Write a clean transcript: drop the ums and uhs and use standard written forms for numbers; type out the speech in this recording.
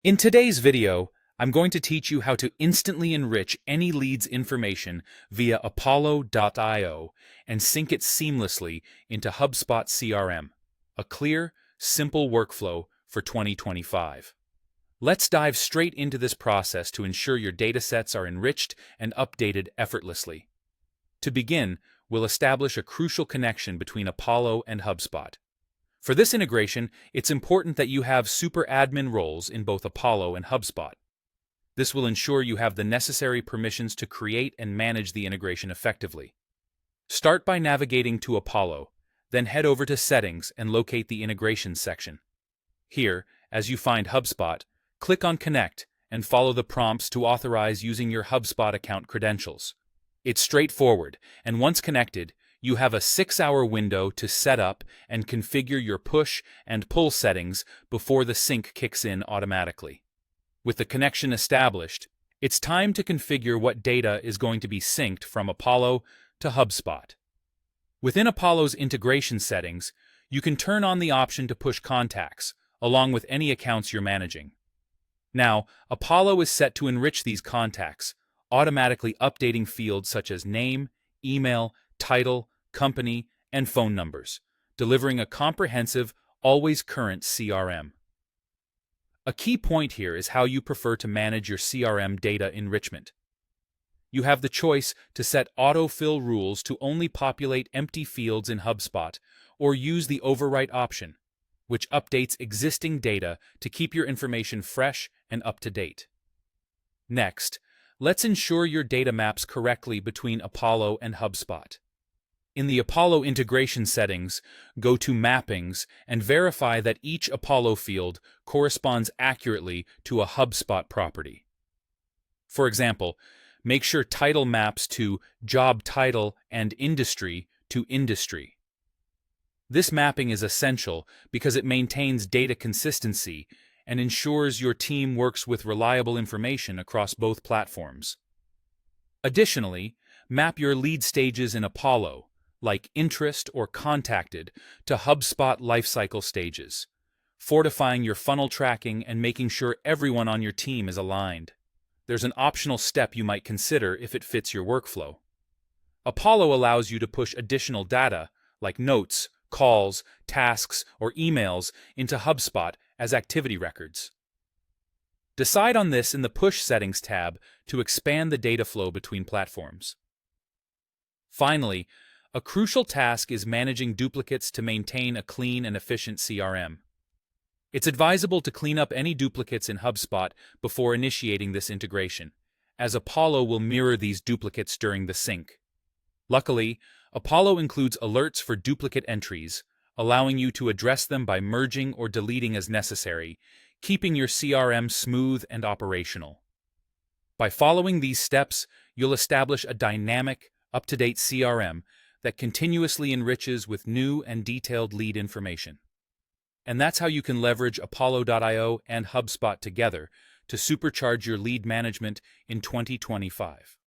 In today's video, I'm going to teach you how to instantly enrich any lead's information via Apollo.io and sync it seamlessly into HubSpot CRM, a clear, simple workflow for 2025. Let's dive straight into this process to ensure your datasets are enriched and updated effortlessly. To begin, we'll establish a crucial connection between Apollo and HubSpot. For this integration, it's important that you have super admin roles in both Apollo and HubSpot. This will ensure you have the necessary permissions to create and manage the integration effectively. Start by navigating to Apollo, then head over to Settings and locate the Integrations section. Here, as you find HubSpot, click on Connect and follow the prompts to authorize using your HubSpot account credentials. It's straightforward, and once connected, you have a 6-hour window to set up and configure your push and pull settings before the sync kicks in automatically. With the connection established, it's time to configure what data is going to be synced from Apollo to HubSpot. Within Apollo's integration settings, you can turn on the option to push contacts, along with any accounts you're managing. Now, Apollo is set to enrich these contacts, automatically updating fields such as name, email, title, company, and phone numbers, delivering a comprehensive, always current CRM. A key point here is how you prefer to manage your CRM data enrichment. You have the choice to set autofill rules to only populate empty fields in HubSpot, or use the overwrite option, which updates existing data to keep your information fresh and up to date. Next, let's ensure your data maps correctly between Apollo and HubSpot. In the Apollo integration settings, go to Mappings and verify that each Apollo field corresponds accurately to a HubSpot property. For example, make sure title maps to job title and industry to industry. This mapping is essential because it maintains data consistency and ensures your team works with reliable information across both platforms. Additionally, map your lead stages in Apollo, like interest or contacted, to HubSpot lifecycle stages, fortifying your funnel tracking and making sure everyone on your team is aligned. There's an optional step you might consider if it fits your workflow. Apollo allows you to push additional data, like notes, calls, tasks, or emails, into HubSpot as activity records. Decide on this in the Push Settings tab to expand the data flow between platforms. Finally, a crucial task is managing duplicates to maintain a clean and efficient CRM. It's advisable to clean up any duplicates in HubSpot before initiating this integration, as Apollo will mirror these duplicates during the sync. Luckily, Apollo includes alerts for duplicate entries, allowing you to address them by merging or deleting as necessary, keeping your CRM smooth and operational. By following these steps, you'll establish a dynamic, up-to-date CRM that continuously enriches with new and detailed lead information. And that's how you can leverage Apollo.io and HubSpot together to supercharge your lead management in 2025.